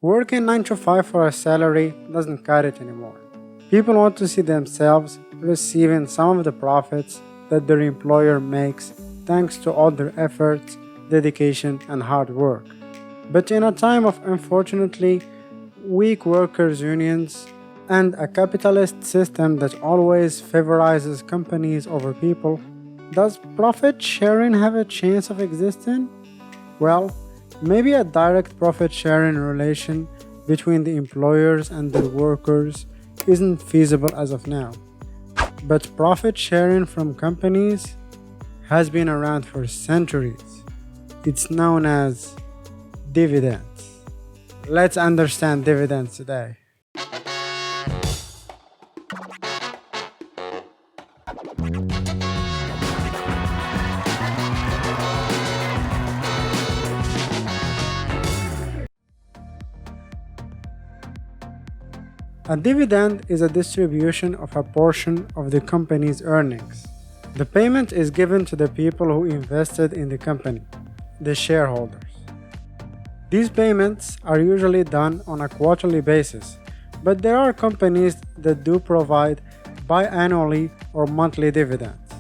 Working 9 to 5 for a salary doesn't cut it anymore. People want to see themselves receiving some of the profits that their employer makes thanks to all their efforts, dedication, and hard work. But in a time of unfortunately weak workers' unions and a capitalist system that always favorizes companies over people, does profit sharing have a chance of existing? Well, maybe a direct profit sharing relation between the employers and their workers isn't feasible as of now. But profit sharing from companies has been around for centuries. It's known as dividends. Let's understand dividends today. A dividend is a distribution of a portion of the company's earnings. The payment is given to the people who invested in the company, the shareholders. These payments are usually done on a quarterly basis, but there are companies that do provide biannually or monthly dividends.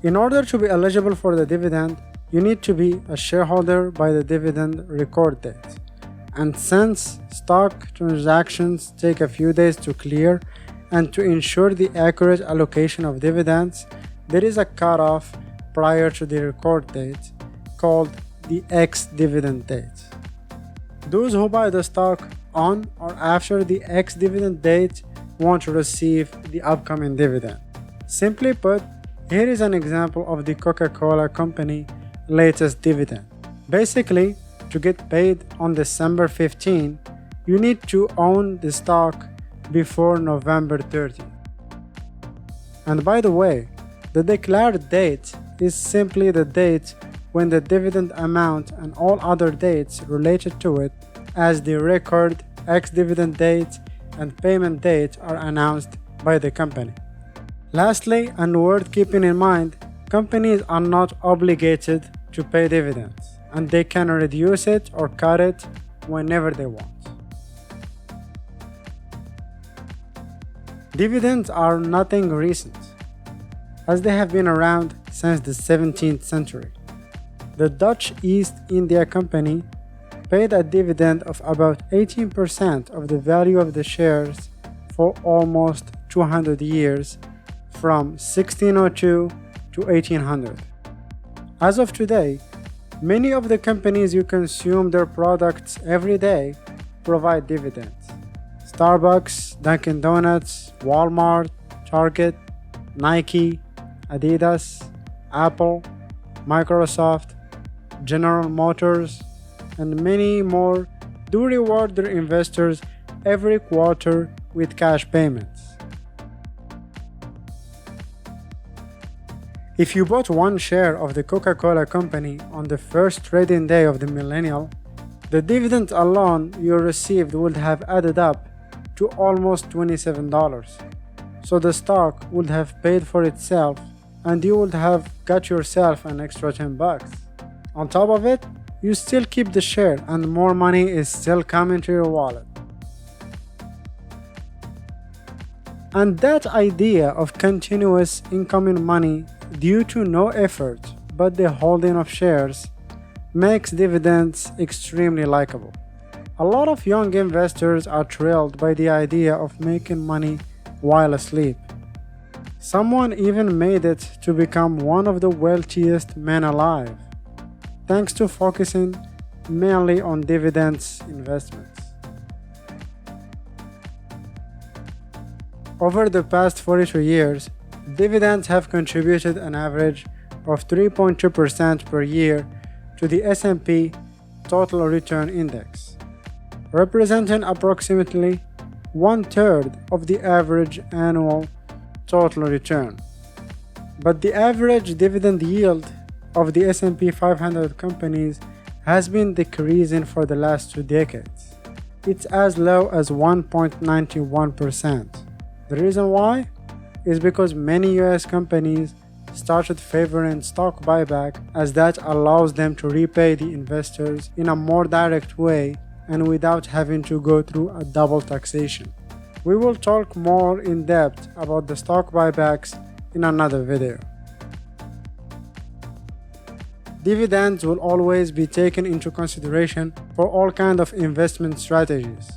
In order to be eligible for the dividend, you need to be a shareholder by the dividend record date. And since stock transactions take a few days to clear and to ensure the accurate allocation of dividends, there is a cutoff prior to the record date called the ex-dividend date. Those who buy the stock on or after the ex-dividend date won't receive the upcoming dividend. Simply put, here is an example of the Coca-Cola Company latest dividend. Basically, to get paid on December 15, you need to own the stock before November 30. And by the way, the declared date is simply the date when the dividend amount and all other dates related to it, as the record, ex-dividend date, and payment date are announced by the company. Lastly, and worth keeping in mind, companies are not obligated to pay dividends, and they can reduce it or cut it whenever they want. Dividends are nothing recent, as they have been around since the 17th century. The Dutch East India Company paid a dividend of about 18% of the value of the shares for almost 200 years, from 1602 to 1800. As of today, many of the companies you consume their products every day provide dividends. Starbucks, Dunkin' Donuts, Walmart, Target, Nike, Adidas, Apple, Microsoft, General Motors, and many more do reward their investors every quarter with cash payments. If you bought one share of the Coca-Cola Company on the first trading day of the millennial, the dividend alone you received would have added up to almost $27. So the stock would have paid for itself and you would have got yourself an extra $10. On top of it, you still keep the share and more money is still coming to your wallet. And that idea of continuous incoming money due to no effort but the holding of shares makes dividends extremely likable. A lot of young investors are thrilled by the idea of making money while asleep. Someone even made it to become one of the wealthiest men alive, thanks to focusing mainly on dividends investments. Over the past 42 years, dividends have contributed an average of 3.2% per year to the S&P Total Return Index, representing approximately one-third of the average annual total return. But the average dividend yield of the S&P 500 companies has been decreasing for the last 2 decades. It's as low as 1.91%. The reason why is because many US companies started favoring stock buyback, as that allows them to repay the investors in a more direct way and without having to go through a double taxation. We will talk more in depth about the stock buybacks in another video. Dividends will always be taken into consideration for all kinds of investment strategies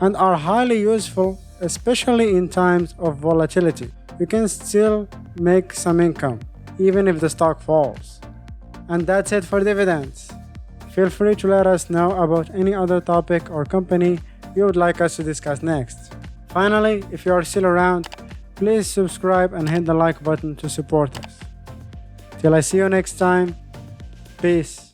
and are highly useful, especially in times of volatility. You can still make some income even if the stock falls. And that's it for dividends. Feel free to let us know about any other topic or company you would like us to discuss next. Finally, if you are still around, please subscribe and hit the like button to support us. Till I see you next time, peace.